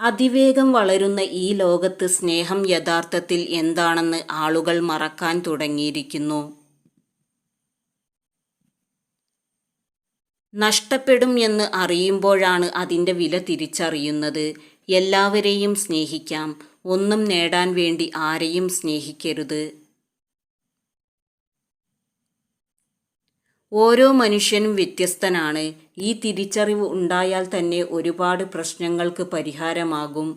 അതിവേഗം വളരുന്ന ഈ ലോകത്ത് സ്നേഹം യഥാർത്ഥത്തിൽ എന്താണെന്ന് ആളുകൾ മറക്കാൻ തുടങ്ങിയിരിക്കുന്നു. നഷ്ടപ്പെടും എന്ന് അറിയുമ്പോഴാണ് അതിൻ്റെ വില തിരിച്ചറിയുന്നത്. എല്ലാവരെയും സ്നേഹിക്കാം, ഒന്നും നേടാൻ വേണ്ടി ആരെയും സ്നേഹിക്കരുത്. ഓരോ മനുഷ്യനും വ്യത്യസ്തനാണ്. ഈ തിരിച്ചറിവ് ഉണ്ടായാൽ തന്നെ ഒരുപാട് പ്രശ്നങ്ങൾക്ക് പരിഹാരമാകും.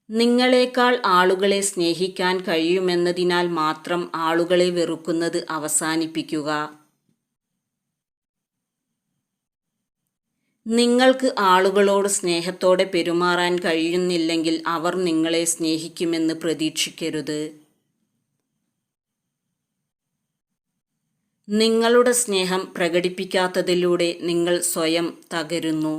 നിങ്ങളെക്കാൾ ആളുകളെ സ്നേഹിക്കാൻ കഴിയുമെന്നതിനാൽ മാത്രം ആളുകളെ വെറുക്കുന്നത് അവസാനിപ്പിക്കുക. നിങ്ങൾക്ക് ആളുകളോട് സ്നേഹത്തോടെ പെരുമാറാൻ കഴിയുന്നില്ലെങ്കിൽ അവർ നിങ്ങളെ സ്നേഹിക്കുമെന്ന് പ്രതീക്ഷിക്കരുത്. നിങ്ങളുടെ സ്നേഹം പ്രകടിപ്പിക്കാത്തതിലൂടെ നിങ്ങൾ സ്വയം തകരുന്നു.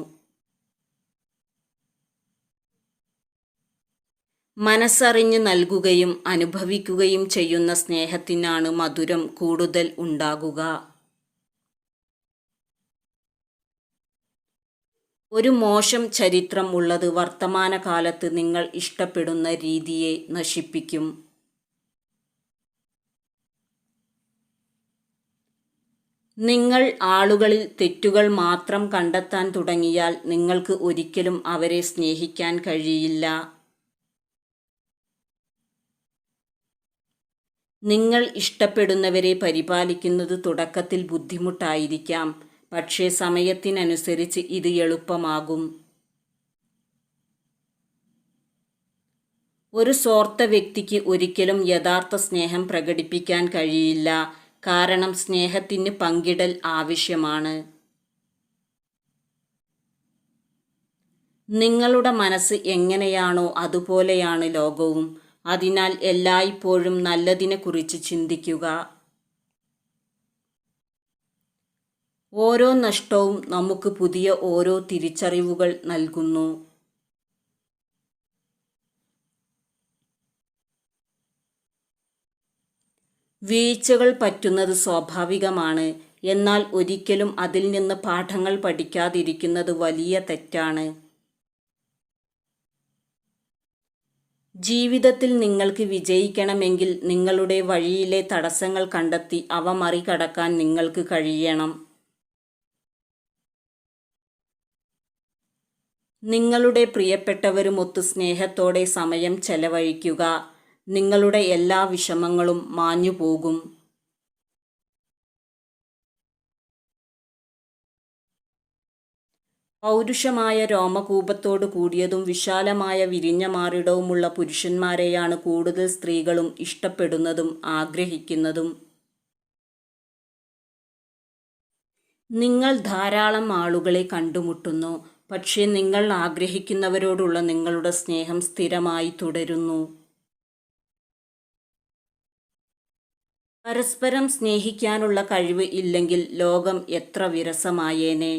മനസ്സറിഞ്ഞ് നൽകുകയും അനുഭവിക്കുകയും ചെയ്യുന്ന സ്നേഹത്തിനാണ് മധുരം കൂടുതൽ ഉണ്ടാകുക. ഒരു മോശം ചരിത്രം ഉള്ളത് വർത്തമാനകാലത്ത് നിങ്ങൾ ഇഷ്ടപ്പെടുന്ന രീതിയെ നശിപ്പിക്കും. നിങ്ങൾ ആളുകളിൽ തെറ്റുകൾ മാത്രം കണ്ടെത്താൻ തുടങ്ങിയാൽ നിങ്ങൾക്ക് ഒരിക്കലും അവരെ സ്നേഹിക്കാൻ കഴിയില്ല. നിങ്ങൾ ഇഷ്ടപ്പെടുന്നവരെ പരിപാലിക്കുന്നത് തുടക്കത്തിൽ ബുദ്ധിമുട്ടായിരിക്കാം, പക്ഷേ സമയത്തിനനുസരിച്ച് ഇത് എളുപ്പമാകും. ഒരു സ്വാർത്ഥ വ്യക്തിക്ക് ഒരിക്കലും യഥാർത്ഥ സ്നേഹം പ്രകടിപ്പിക്കാൻ കഴിയില്ല, കാരണം സ്നേഹത്തിന് പങ്കിടൽ ആവശ്യമാണ്. നിങ്ങളുടെ മനസ്സ് എങ്ങനെയാണോ അതുപോലെയാണ് ലോകവും. അതിനാൽ എല്ലായ്പ്പോഴും നല്ലതിനെക്കുറിച്ച് ചിന്തിക്കുക. ഓരോ നഷ്ടവും നമുക്ക് പുതിയ ഓരോ തിരിച്ചറിവുകൾ നൽകുന്നു. വീഴ്ചകൾ പറ്റുന്നത് സ്വാഭാവികമാണ്, എന്നാൽ ഒരിക്കലും അതിൽ നിന്ന് പാഠങ്ങൾ പഠിക്കാതിരിക്കുന്നത് വലിയ തെറ്റാണ്. ജീവിതത്തിൽ നിങ്ങൾക്ക് വിജയിക്കണമെങ്കിൽ നിങ്ങളുടെ വഴിയിലെ തടസ്സങ്ങൾ കണ്ടെത്തി അവ മറികടക്കാൻ നിങ്ങൾക്ക് കഴിയണം. നിങ്ങളുടെ പ്രിയപ്പെട്ടവരുമൊത്ത് സ്നേഹത്തോടെ സമയം ചെലവഴിക്കുക. നിങ്ങളുടെ എല്ലാ വിഷമങ്ങളും മാഞ്ഞുപോകും. പൗരുഷമായ രോമകൂപത്തോടു കൂടിയതും വിശാലമായ വിരിഞ്ഞ മാറിടവുമുള്ള പുരുഷന്മാരെയാണ് കൂടുതൽ സ്ത്രീകളും ഇഷ്ടപ്പെടുന്നതും ആഗ്രഹിക്കുന്നതും. നിങ്ങൾ ധാരാളം ആളുകളെ കണ്ടുമുട്ടുന്നു, പക്ഷേ നിങ്ങൾ ആഗ്രഹിക്കുന്നവരോടുള്ള നിങ്ങളുടെ സ്നേഹം സ്ഥിരമായി തുടരുന്നു. പരസ്പരം സ്നേഹിക്കാനുള്ള കഴിവ് ഇല്ലെങ്കിൽ ലോകം എത്ര വിരസമായേനെ.